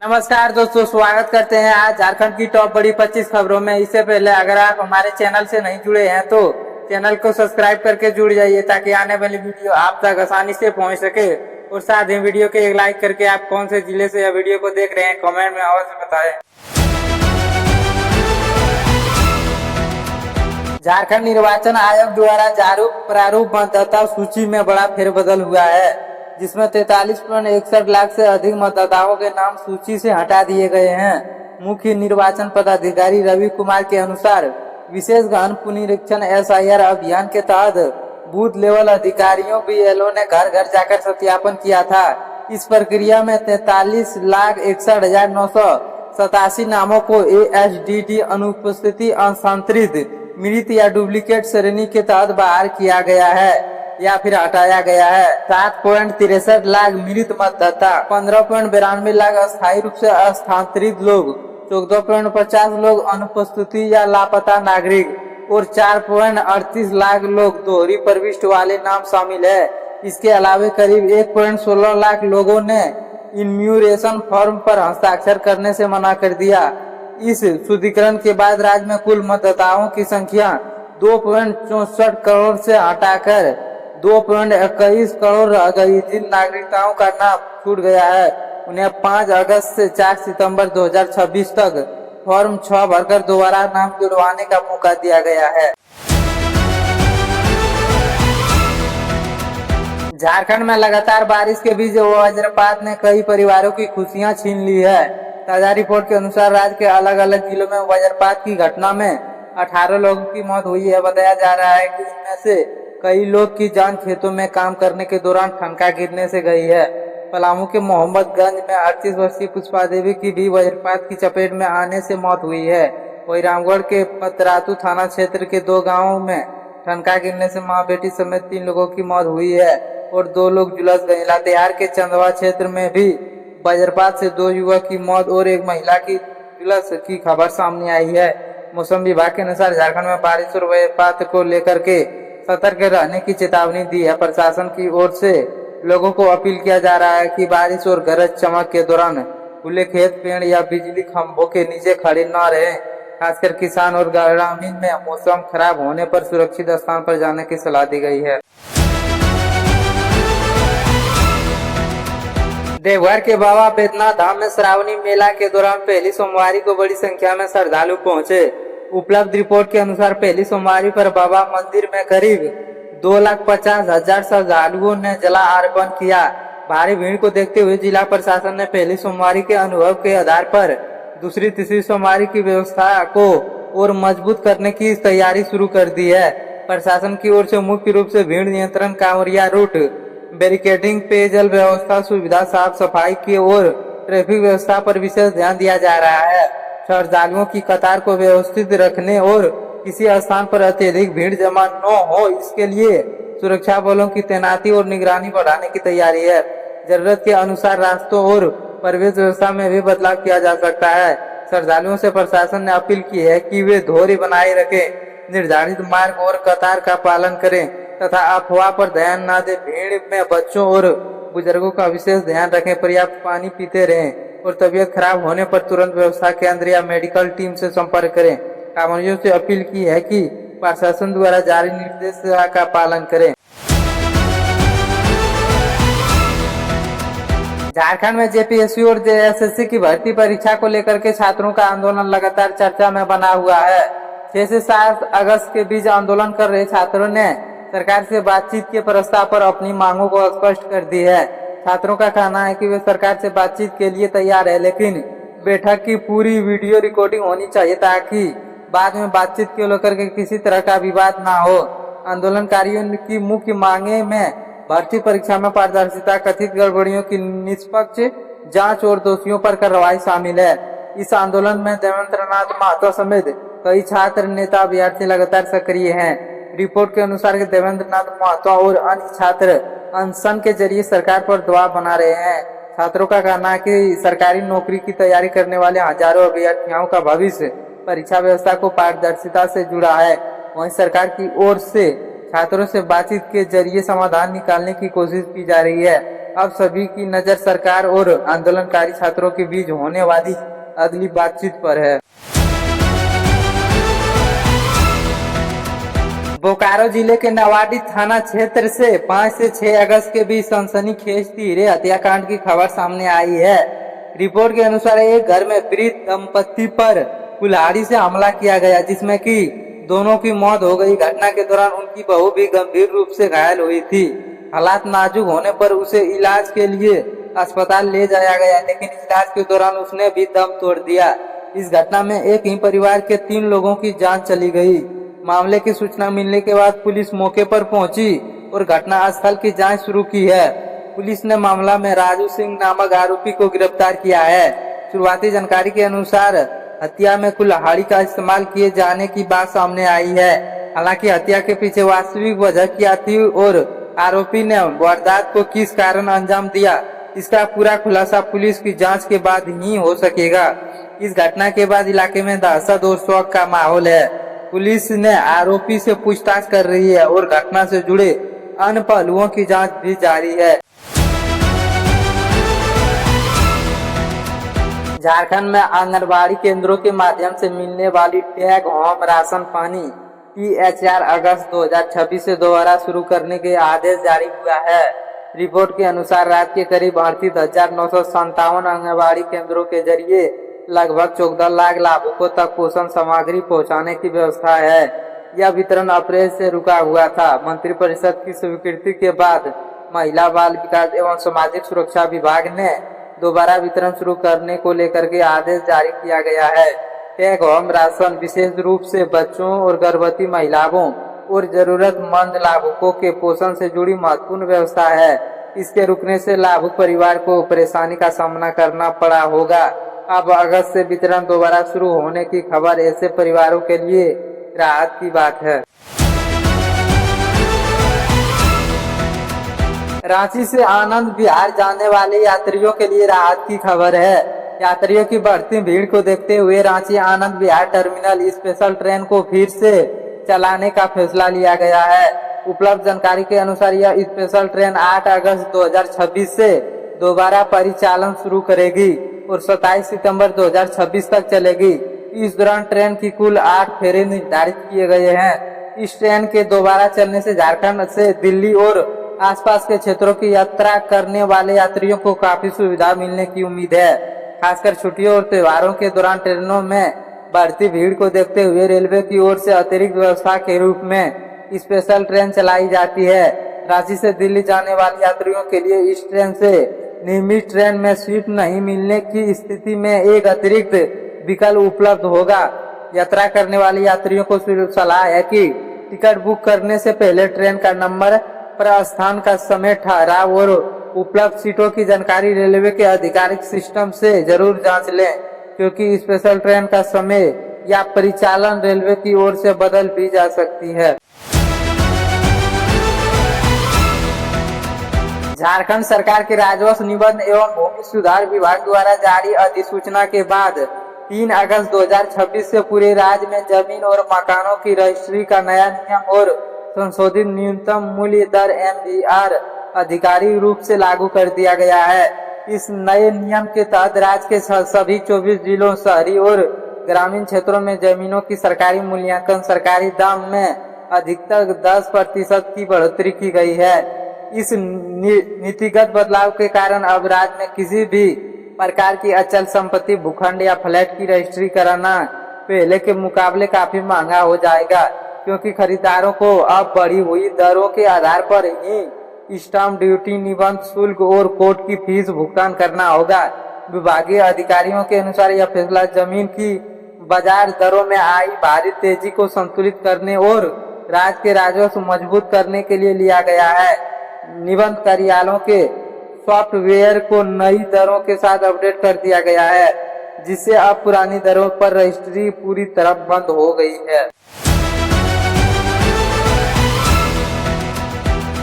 नमस्कार दोस्तों, स्वागत करते हैं आज झारखंड की टॉप बड़ी 25 खबरों में। इससे पहले अगर आप हमारे चैनल से नहीं जुड़े हैं तो चैनल को सब्सक्राइब करके जुड़ जाइए ताकि आने वाली वीडियो आप तक आसानी से पहुंच सके। और साथ ही वीडियो के एक लाइक करके आप कौन से जिले से यह वीडियो को देख रहे हैं कमेंट में अवश्य बताएं। झारखंड निर्वाचन आयोग द्वारा जारी प्रारूप मतदाता सूची में बड़ा फेरबदल हुआ है, जिसमें 43.61 लाख से अधिक मतदाताओं के नाम सूची से हटा दिए गए हैं। मुख्य निर्वाचन पदाधिकारी रवि कुमार के अनुसार विशेष गहन पुनरीक्षण SIR अभियान के तहत बूथ लेवल अधिकारियों BLO ने घर घर जाकर सत्यापन किया था। इस प्रक्रिया में 43,61,987 नामों को ASDD अनुपस्थिति, अस्थानांतरित, मृत या डुप्लीकेट श्रेणी के तहत बाहर किया गया है या फिर हटाया गया है। 7.63 लाख मृत मतदाता, 15.92 लाख अस्थायी रूप से स्थानांतरित लोग, 14.50 लोग अनुपस्थिति या लापता नागरिक और 4.38 लाख लोग दोहरी प्रविष्टि वाले नाम शामिल है। इसके अलावा करीब 1.16 लाख लोगों ने इन्यूमरेशन फॉर्म पर हस्ताक्षर करने से मना कर दिया। इस शुद्धिकरण के बाद राज्य में कुल मतदाताओं की संख्या 2.64 करोड़ से हटाकर 2.21 करोड़ रह गई। जिन नागरिकताओं का नाम छूट गया है उन्हें 5 अगस्त से 4 सितंबर 2026 तक फॉर्म 6 भरकर दोबारा नाम जुड़वाने का मौका दिया गया है। झारखंड में लगातार बारिश के बीच वज्रपात ने कई परिवारों की खुशियां छीन ली है। ताजा रिपोर्ट के अनुसार राज्य के अलग अलग जिलों में वज्रपात की घटना में 18 लोगों की मौत हुई है। बताया जा रहा है कि इनमें से कई लोग की जान खेतों में काम करने के दौरान ठनका गिरने से गई है। पलामू के मोहम्मदगंज में 38 वर्षीय पुष्पा देवी की भी वज्रपात की चपेट में आने से मौत हुई है। वहीं रामगढ़ के पतरातू थाना क्षेत्र के 2 गांवों में ठनका गिरने से मां बेटी समेत 3 लोगों की मौत हुई है और 2 लोग झुलस गए। लातेहार के चंदवा क्षेत्र में भी वज्रपात से 2 युवक की मौत और 1 महिला की झुलस की खबर सामने आई है। मौसम विभाग के अनुसार झारखंड में बारिश और वज्रपात को लेकर के सतर्क रहने की चेतावनी दी है। प्रशासन की ओर से लोगों को अपील किया जा रहा है कि बारिश और गरज चमक के दौरान खुले खेत, पेड़ या बिजली खंभों के नीचे खड़े न रहें। खासकर किसान और ग्रामीण में मौसम खराब होने पर सुरक्षित स्थान पर जाने की सलाह दी गई है। देवघर के बाबा बैद्यनाथ धाम में श्रावणी मेला के दौरान पहली सोमवारी को बड़ी संख्या में श्रद्धालु पहुंचे। उपलब्ध रिपोर्ट के अनुसार पहली सोमवारी पर बाबा मंदिर में करीब 2,50,000 श्रद्धालुओं ने जला अर्पण किया। भारी भीड़ को देखते हुए जिला प्रशासन ने पहली सोमवारी के अनुभव के आधार पर दूसरी तीसरी सोमवारी की व्यवस्था को और मजबूत करने की तैयारी शुरू कर दी है। प्रशासन की ओर से मुख्य रूप से भीड़ नियंत्रण, कांवरिया रूट, बैरिकेडिंग, पेयजल व्यवस्था सुविधा, साफ सफाई की और ट्रैफिक व्यवस्था पर विशेष ध्यान दिया जा रहा है। श्रद्धालुओं की कतार को व्यवस्थित रखने और किसी स्थान पर अत्यधिक भीड़ जमा न हो, इसके लिए सुरक्षा बलों की तैनाती और निगरानी बढ़ाने की तैयारी है। जरूरत के अनुसार रास्तों और प्रवेश व्यवस्था में भी बदलाव किया जा सकता है। श्रद्धालुओं से प्रशासन ने अपील की है कि वे धैर्य बनाए रखें, निर्धारित मार्ग और कतार का पालन करें तथा अफवाह पर ध्यान न दें। भीड़ में बच्चों और बुजुर्गों का विशेष ध्यान रखें। पर्याप्त पानी पीते रहें और तबीयत खराब होने पर तुरंत व्यवस्था केंद्र या मेडिकल टीम से संपर्क करें। कांवरियों से अपील की है कि प्रशासन द्वारा जारी निर्देश का पालन करें। झारखंड में JPSC और JSSC की भर्ती परीक्षा को लेकर के छात्रों का आंदोलन लगातार चर्चा में बना हुआ है। 6 से 7 अगस्त के बीच आंदोलन कर रहे छात्रों ने सरकार से बातचीत के प्रस्ताव पर अपनी मांगों को स्पष्ट कर दी है। छात्रों का कहना है कि वे सरकार से बातचीत के लिए तैयार है, लेकिन बैठक की पूरी वीडियो रिकॉर्डिंग होनी चाहिए ताकि बाद में बातचीत को लेकर के किसी तरह का विवाद ना हो। आंदोलनकारियों की मुख्य मांगे में भर्ती परीक्षा में पारदर्शिता, कथित गड़बड़ियों की निष्पक्ष जांच और दोषियों पर कार्रवाई शामिल है। इस आंदोलन में देवेंद्र नाथ महतो समेत कई छात्र नेता अभ्यर्थी लगातार सक्रिय हैं। रिपोर्ट के अनुसार देवेंद्र नाथ महतो और अन्य छात्र अनशन के जरिए सरकार पर दबाव बना रहे हैं। छात्रों का कहना है कि सरकारी नौकरी की तैयारी करने वाले हजारों अभ्यर्थियों का भविष्य परीक्षा व्यवस्था को पारदर्शिता से जुड़ा है। वहीं सरकार की ओर से छात्रों से बातचीत के जरिए समाधान निकालने की कोशिश की जा रही है। अब सभी की नजर सरकार और आंदोलनकारी छात्रों के बीच होने वाली अगली बातचीत पर है। बोकारो जिले के नवाडी थाना क्षेत्र से 5 से 6 अगस्त के बीच सनसनीखेज हीरे हत्याकांड की खबर सामने आई है। रिपोर्ट के अनुसार एक घर में वृद्ध दंपति पर कुल्हाड़ी से हमला किया गया, जिसमें कि दोनों की मौत हो गई। घटना के दौरान उनकी बहू भी गंभीर रूप से घायल हुई थी। हालात नाजुक होने पर उसे इलाज के लिए अस्पताल ले जाया गया, लेकिन इलाज के दौरान उसने भी दम तोड़ दिया। इस घटना में एक ही परिवार के 3 लोगों की जान चली गई। मामले की सूचना मिलने के बाद पुलिस मौके पर पहुंची और घटना स्थल की जांच शुरू की है। पुलिस ने मामला में राजू सिंह नामक आरोपी को गिरफ्तार किया है। शुरुआती जानकारी के अनुसार हत्या में कुल्हाड़ी का इस्तेमाल किए जाने की बात सामने आई है। हालांकि हत्या के पीछे वास्तविक वजह क्या थी और आरोपी ने वारदात को किस कारण अंजाम दिया, इसका पूरा खुलासा पुलिस की जांच के बाद ही हो सकेगा। इस घटना के बाद इलाके में दहशत और शौक का माहौल है। पुलिस ने आरोपी से पूछताछ कर रही है और घटना से जुड़े अन्य पहलुओं की जांच भी जारी है। झारखंड में आंगनबाड़ी केंद्रों के माध्यम से मिलने वाली टेक होम राशन पानी THR अगस्त 2026 से दोबारा शुरू करने के आदेश जारी हुआ है। रिपोर्ट के अनुसार राज्य के करीब 38,957 आंगनबाड़ी केंद्रों के जरिए लगभग 14 लाख लाभुकों तक पोषण सामग्री पहुंचाने की व्यवस्था है। यह वितरण अप्रैल से रुका हुआ था। मंत्रिपरिषद की स्वीकृति के बाद महिला बाल विकास एवं सामाजिक सुरक्षा विभाग ने दोबारा वितरण शुरू करने को लेकर के आदेश जारी किया गया है। टेक होम राशन विशेष रूप से बच्चों और गर्भवती महिलाओं और जरूरतमंद लाभुकों के पोषण से जुड़ी महत्वपूर्ण व्यवस्था है। इसके रुकने से लाभुक परिवार को परेशानी का सामना करना पड़ा होगा। अब अगस्त से वितरण दोबारा शुरू होने की खबर ऐसे परिवारों के लिए राहत की बात है। रांची से आनंद विहार जाने वाले यात्रियों के लिए राहत की खबर है। यात्रियों की बढ़ती भीड़ को देखते हुए Ranchi Anand Vihar terminal special train को फिर से चलाने का फैसला लिया गया है। उपलब्ध जानकारी के अनुसार यह स्पेशल ट्रेन 8 अगस्त 2026 से दोबारा परिचालन शुरू करेगी और 27 सितंबर 2026 तक चलेगी। इस दौरान ट्रेन की कुल 8 फेरे निर्धारित किए गए हैं। इस ट्रेन के दोबारा चलने से झारखंड से दिल्ली और आसपास के क्षेत्रों की यात्रा करने वाले यात्रियों को काफी सुविधा मिलने की उम्मीद है। खासकर छुट्टियों और त्योहारों के दौरान ट्रेनों में बढ़ती भीड़ को देखते हुए रेलवे की ओर से अतिरिक्त व्यवस्था के रूप में स्पेशल ट्रेन चलाई जाती है। रांची से दिल्ली जाने वाले यात्रियों के लिए इस ट्रेन से नियमित ट्रेन में सीट नहीं मिलने की स्थिति में एक अतिरिक्त विकल्प उपलब्ध होगा। यात्रा करने वाले यात्रियों को सलाह है कि टिकट बुक करने से पहले ट्रेन का नंबर, प्रस्थान का समय, ठहराव और उपलब्ध सीटों की जानकारी रेलवे के आधिकारिक सिस्टम से जरूर जांच लें, क्योंकि स्पेशल ट्रेन का समय या परिचालन रेलवे की ओर से बदल भी जा सकती है। झारखंड सरकार के राजस्व निबंधन एवं भूमि सुधार विभाग द्वारा जारी अधिसूचना के बाद 3 अगस्त 2026 से पूरे राज्य में जमीन और मकानों की रजिस्ट्री का नया नियम और संशोधित न्यूनतम मूल्य दर MVR आधिकारिक रूप से लागू कर दिया गया है। इस नए नियम के तहत राज्य के सभी 24 जिलों, शहरी और ग्रामीण क्षेत्रों में जमीनों की सरकारी मूल्यांकन सरकारी दाम में अधिकतम 10% की बढ़ोतरी की गई है। इस नीतिगत बदलाव के कारण अब राज्य में किसी भी प्रकार की अचल संपत्ति, भूखंड या फ्लैट की रजिस्ट्री कराना पहले के मुकाबले काफी महंगा हो जाएगा, क्योंकि खरीदारों को अब बढ़ी हुई दरों के आधार पर ही स्टाम्प ड्यूटी, निबंधन शुल्क और कोर्ट की फीस भुगतान करना होगा। विभागीय अधिकारियों के अनुसार यह फैसला जमीन की बाजार दरों में आई भारी तेजी को संतुलित करने और राज्य के राजस्व मजबूत करने के लिए लिया गया है। निबंधन कार्यालयों के सॉफ्टवेयर को नई दरों के साथ अपडेट कर दिया गया है, जिससे अब पुरानी दरों पर रजिस्ट्री पूरी तरह बंद हो गई है।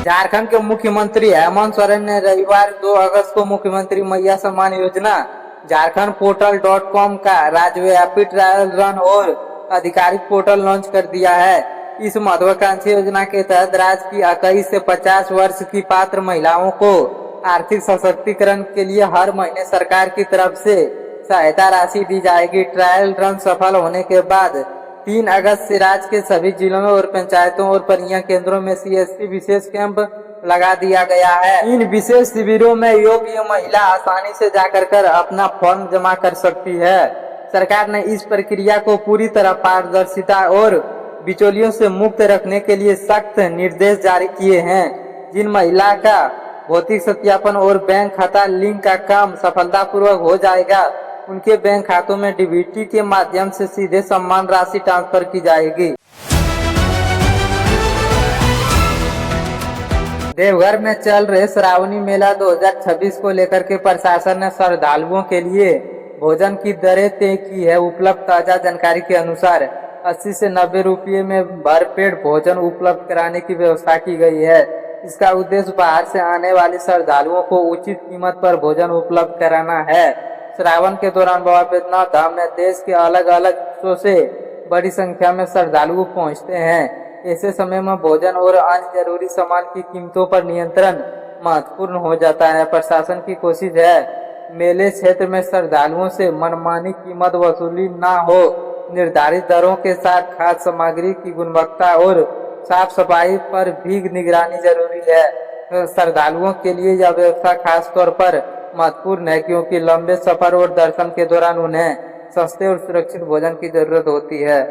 झारखंड के मुख्यमंत्री हेमंत सोरेन ने रविवार 2 अगस्त को मुख्यमंत्री मैया सम्मान योजना झारखंड पोर्टल.com का राज्यव्यापी ट्रायल रन और आधिकारिक पोर्टल लॉन्च कर दिया है। इस महत्वाकांक्षी योजना के तहत राज्य की 21 से 50 वर्ष की पात्र महिलाओं को आर्थिक सशक्तिकरण के लिए हर महीने सरकार की तरफ से सहायता राशि दी जाएगी। ट्रायल रन सफल होने के बाद 3 अगस्त से राज्य के सभी जिलों में और पंचायतों और परियोजना केंद्रों में CSC विशेष कैंप लगा दिया गया है। इन विशेष शिविरों में योग्य महिला आसानी से जाकर अपना फॉर्म जमा कर सकती है। सरकार ने इस प्रक्रिया को पूरी तरह पारदर्शिता और बिचौलियों से मुक्त रखने के लिए सख्त निर्देश जारी किए हैं। जिन महिला का भौतिक सत्यापन और बैंक खाता लिंक का काम सफलतापूर्वक हो जाएगा, उनके बैंक खातों में DBT के माध्यम से सीधे सम्मान राशि ट्रांसफर की जाएगी। देवघर में चल रहे श्रावणी मेला 2026 को लेकर के प्रशासन ने श्रद्धालुओं के लिए भोजन की दरें तय की है। उपलब्ध ताजा जानकारी के अनुसार 80 से 90 रुपये में भरपेट भोजन उपलब्ध कराने की व्यवस्था की गई है। इसका उद्देश्य बाहर से आने वाले श्रद्धालुओं को उचित कीमत पर भोजन उपलब्ध कराना है। श्रावण के दौरान बाबा बैद्यनाथ धाम में देश के अलग अलग हिस्सों से बड़ी संख्या में श्रद्धालु पहुंचते हैं। ऐसे समय में भोजन और अन्य जरूरी सामान की कीमतों पर नियंत्रण महत्वपूर्ण हो जाता है। प्रशासन की कोशिश है मेले क्षेत्र में श्रद्धालुओं से मनमानी कीमत वसूली न हो। निर्धारित दरों के साथ खाद्य सामग्री की गुणवत्ता और साफ सफाई पर भी निगरानी जरूरी है। श्रद्धालुओं के लिए यह व्यवस्था खास तौर पर महत्वपूर्ण है, क्योंकि लंबे सफर और दर्शन के दौरान उन्हें सस्ते और सुरक्षित भोजन की जरूरत होती है।